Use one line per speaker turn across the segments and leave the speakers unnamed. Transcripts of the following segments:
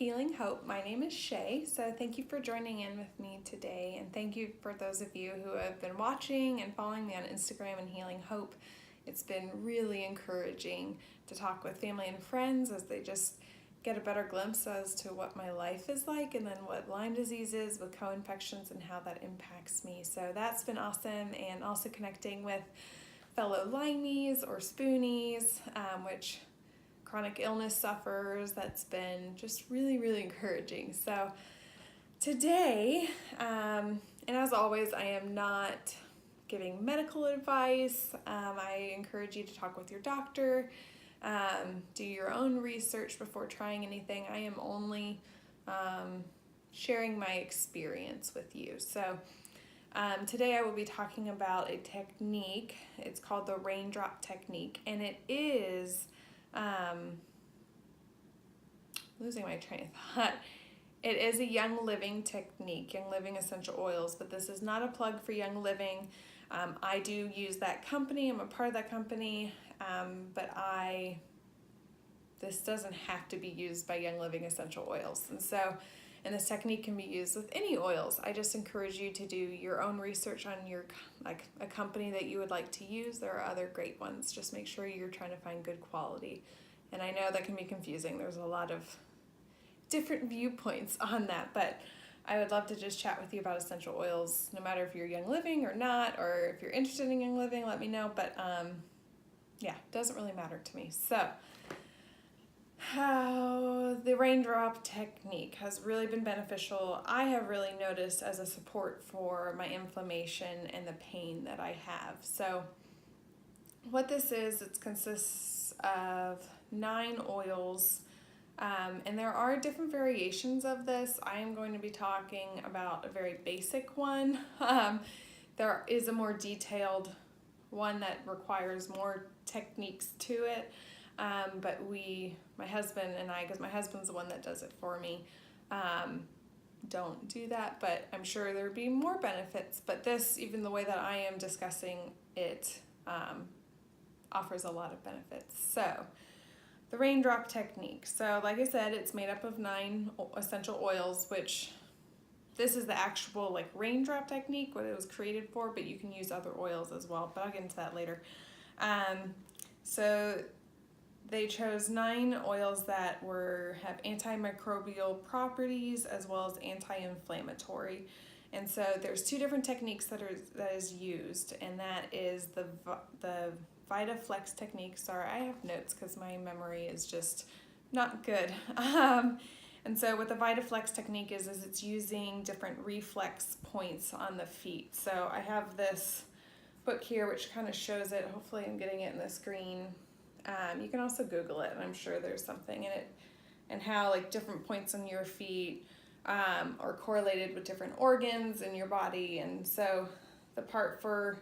Healing Hope. My name is Shay, so thank you for joining in with me today, and thank you for those of you who have been watching and following me on Instagram and Healing Hope. It's been really encouraging to talk with family and friends as they just get a better glimpse as to what my life is like and then what Lyme disease is with co-infections and how that impacts me. So that's been awesome, and also connecting with fellow Lymies or Spoonies, which chronic illness sufferers. That's been just really encouraging. So today, and as always, I am not giving medical advice. I encourage you to talk with your doctor, do your own research before trying anything. I am only sharing my experience with you. So today I will be talking about a technique. It's called the Raindrop Technique, and it is losing my train of thought. It is a Young Living technique, Young Living essential oils, but this is not a plug for Young Living. I do use that company. I'm a part of that company, but this doesn't have to be used by Young Living essential oils. And this technique can be used with any oils. I just encourage you to do your own research on a company that you would like to use. There are other great ones. Just make sure you're trying to find good quality. And I know that can be confusing. There's a lot of different viewpoints on that, but I would love to just chat with you about essential oils, no matter if you're Young Living or not, or if you're interested in Young Living, let me know. But yeah, it doesn't really matter to me. So how the Raindrop technique has really been beneficial. I have really noticed as a support for my inflammation and the pain that I have. So what this is, it consists of 9 oils, and there are different variations of this. I am going to be talking about a very basic one. There is a more detailed one that requires more techniques to it. But my husband and I, because my husband's the one that does it for me, don't do that, but I'm sure there would be more benefits. But this, even the way that I am discussing it, offers a lot of benefits. So the Raindrop technique. So like I said, it's made up of 9 essential oils, which this is the actual raindrop technique, what it was created for, but you can use other oils as well, but I'll get into that later. So they chose 9 oils that have antimicrobial properties as well as anti-inflammatory. And so there's 2 different techniques that is used, and that is the VitaFlex technique. Sorry, I have notes because my memory is just not good. And so what the VitaFlex technique is it's using different reflex points on the feet. So I have this book here which kind of shows it. Hopefully I'm getting it in the screen. You can also Google it, and I'm sure there's something in it, and how different points on your feet are correlated with different organs in your body. And so the part for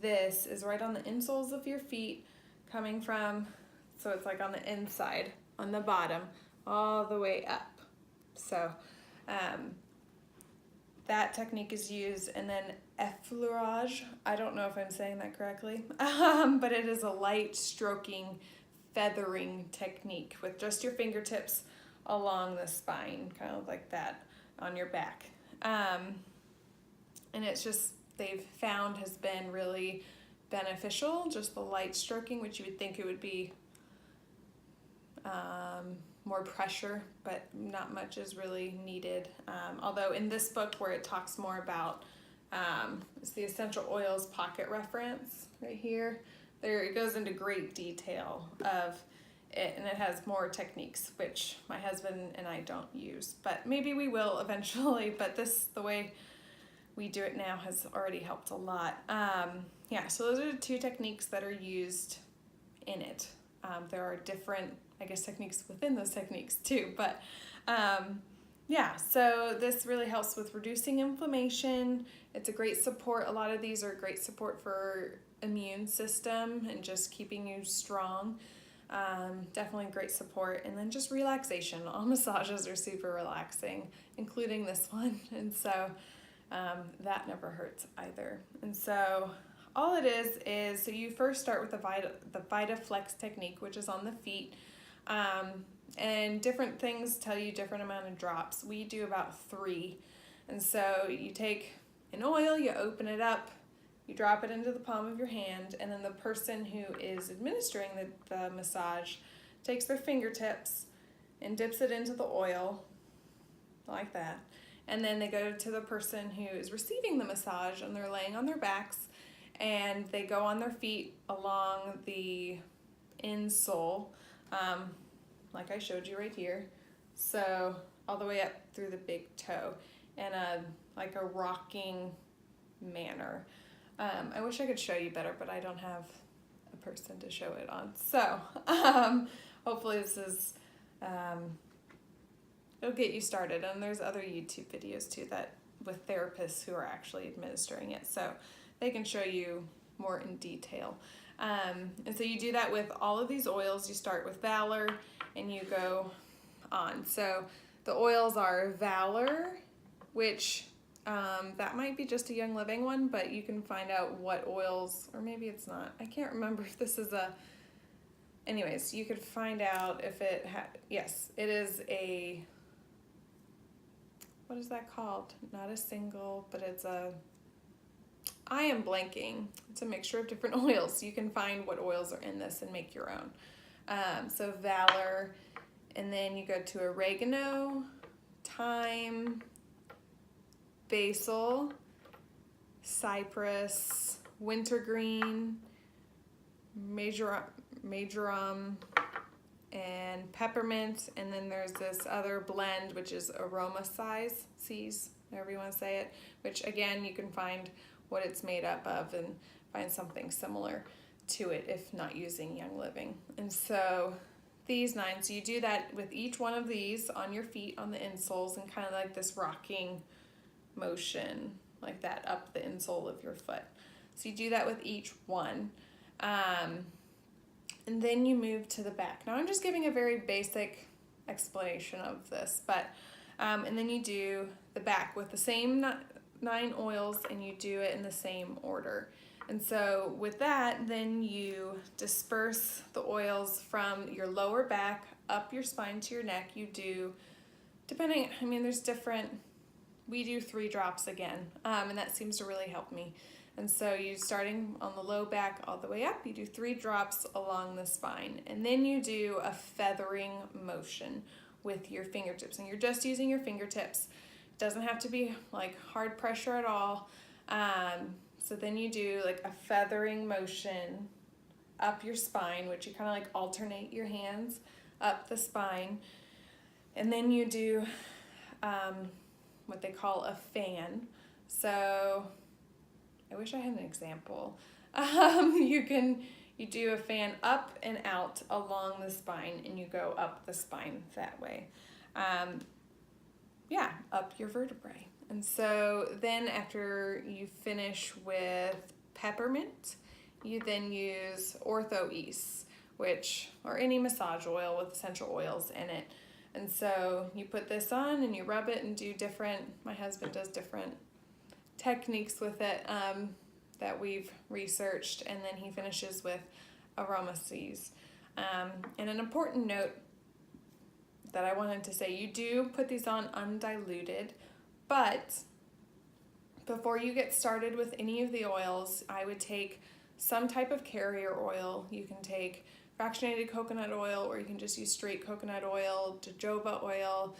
this is right on the insoles of your feet, coming from, so it's on the inside, on the bottom, all the way up. So that technique is used, and then effleurage, I don't know if I'm saying that correctly, but it is a light stroking, feathering technique with just your fingertips along the spine, kind of like that on your back. And it's just, they've found has been really beneficial, just the light stroking, which you would think it would be more pressure, but not much is really needed. Although in this book where it talks more about, it's the essential oils pocket reference right here. There it goes into great detail of it, and it has more techniques, which my husband and I don't use, but maybe we will eventually. But the way we do it now has already helped a lot. Yeah, so those are the 2 techniques that are used in it. There are different, I guess, techniques within those techniques too, but yeah, so this really helps with reducing inflammation. It's a great support. A lot of these are great support for immune system and just keeping you strong. Definitely great support. And then just relaxation. All massages are super relaxing, including this one. And so that never hurts either. And so all it is so you first start with the VitaFlex technique, which is on the feet. And different things tell you different amount of drops. We do about 3. And so you take an oil, you open it up, you drop it into the palm of your hand, and then the person who is administering the massage takes their fingertips and dips it into the oil, like that. And then they go to the person who is receiving the massage, and they're laying on their backs, and they go on their feet along the insole, like I showed you right here. So all the way up through the big toe in like a rocking manner. I wish I could show you better, but I don't have a person to show it on. So hopefully this is, it'll get you started. And there's other YouTube videos too that with therapists who are actually administering it. So they can show you more in detail. And so you do that with all of these oils. You start with Valor and you go on. So the oils are Valor, which that might be just a Young Living one, but you can find out what oils, or maybe it's not. I can't remember if this is anyways, you could find out if it yes, it is a, what is that called? Not a single, but it's I am blanking. It's a mixture of different oils. You can find what oils are in this and make your own. So Valor, and then you go to oregano, thyme, basil, cypress, wintergreen, marjoram, and peppermint, and then there's this other blend which is aroma seeds, however you want to say it, which again you can find what it's made up of and find something similar to it if not using Young Living. And so these 9, so you do that with each one of these on your feet on the insoles and kind of like this rocking motion like that up the insole of your foot. So you do that with each one. And then you move to the back. Now I'm just giving a very basic explanation of this, but and then you do the back with the same 9 oils and you do it in the same order. And so with that, then you disperse the oils from your lower back up your spine to your neck. You do, depending, I mean, there's different, we do 3 drops again, and that seems to really help me. And so you starting on the low back all the way up, you do 3 drops along the spine, and then you do a feathering motion with your fingertips, and you're just using your fingertips. It doesn't have to be like hard pressure at all. So then you do like a feathering motion up your spine, which you kind of like alternate your hands up the spine, and then you do what they call a fan. So I wish I had an example. You do a fan up and out along the spine, and you go up the spine that way. Up your vertebrae. And so then after you finish with peppermint, you then use ortho-ese, or any massage oil with essential oils in it. And so you put this on and you rub it and do different, my husband does different techniques with it that we've researched, and then he finishes with aromases. And an important note that I wanted to say, you do put these on undiluted, but before you get started with any of the oils, I would take some type of carrier oil. You can take fractionated coconut oil, or you can just use straight coconut oil, jojoba oil,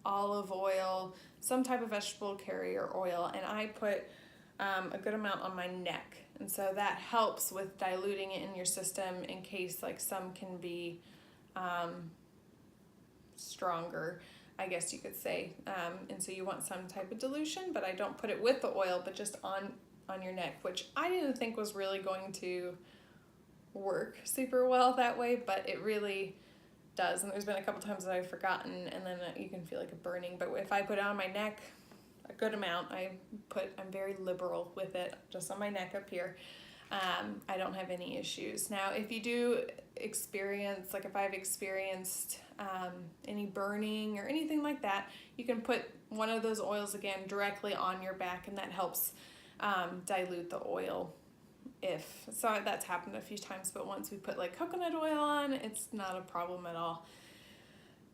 olive oil, some type of vegetable carrier oil, and I put a good amount on my neck. And so that helps with diluting it in your system in case like some can be stronger, I guess you could say. And so you want some type of dilution, but I don't put it with the oil, but just on your neck, which I didn't think was really going to work super well that way, but it really does. And there's been a couple times that I've forgotten, and then you can feel like a burning. But if I put it on my neck, a good amount, I'm very liberal with it, just on my neck up here. I don't have any issues. Now, if you do experience, like if I've experienced any burning or anything like that, you can put one of those oils again directly on your back, and that helps dilute the oil So that's happened a few times, but once we put like coconut oil on, it's not a problem at all.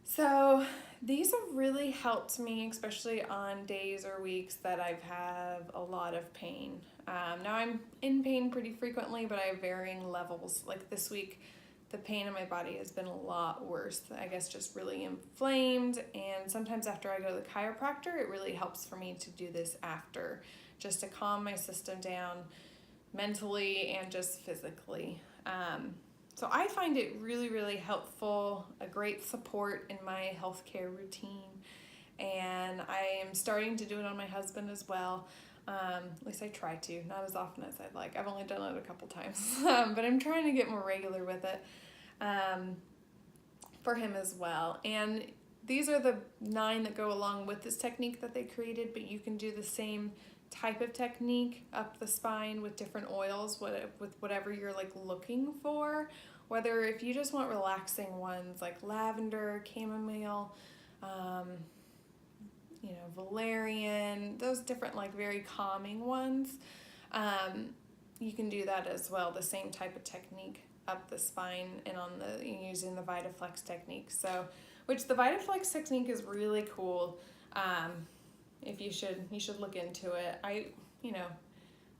So these have really helped me, especially on days or weeks that I've had a lot of pain. Now I'm in pain pretty frequently, but I have varying levels. Like this week, the pain in my body has been a lot worse. I guess just really inflamed, and sometimes after I go to the chiropractor, it really helps for me to do this after, just to calm my system down mentally and just physically. So I find it really, really helpful, a great support in my healthcare routine, and I am starting to do it on my husband as well. At least I try to, not as often as I'd like. I've only done it a couple times, but I'm trying to get more regular with it for him as well. And these are the 9 that go along with this technique that they created, but you can do the same type of technique up the spine with different oils, with whatever you're like looking for. Whether if you just want relaxing ones like lavender, chamomile, valerian, those different like very calming ones, you can do that as well, the same type of technique up the spine and using the VitaFlex technique. So, which the VitaFlex technique is really cool. If you should look into it.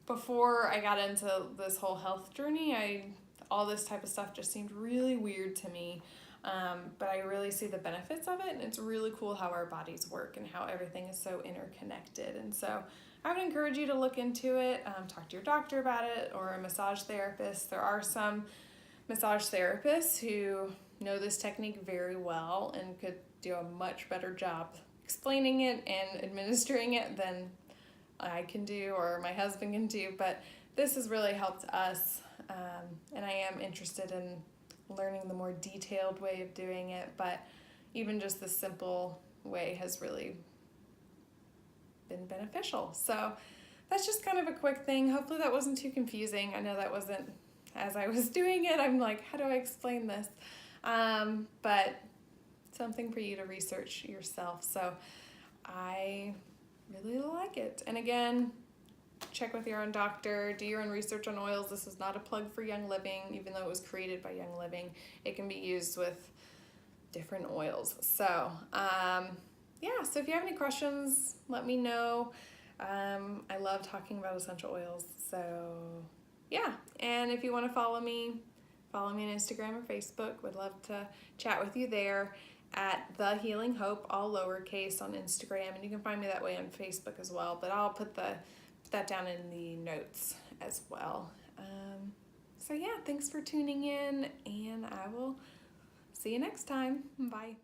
Before I got into this whole health journey, all this type of stuff just seemed really weird to me. But I really see the benefits of it, and it's really cool how our bodies work and how everything is so interconnected. And so I would encourage you to look into it, talk to your doctor about it, or a massage therapist. There are some massage therapists who know this technique very well and could do a much better job explaining it and administering it than I can do or my husband can do, but this has really helped us, and I am interested in learning the more detailed way of doing it, but even just the simple way has really been beneficial. So that's just kind of a quick thing. Hopefully that wasn't too confusing. I know that wasn't, as I was doing it, I'm like, how do I explain this? But something for you to research yourself. So I really like it. And again, check with your own doctor, do your own research on oils. This is not a plug for Young Living, even though it was created by Young Living. It can be used with different oils. So so if you have any questions, let me know. I love talking about essential oils. So yeah, and if you want to follow me on Instagram or Facebook. Would love to chat with you there at The Healing Hope, all lowercase, on Instagram, and you can find me that way on Facebook as well, but I'll put that down in the notes as well. So yeah, thanks for tuning in, and I will see you next time. Bye.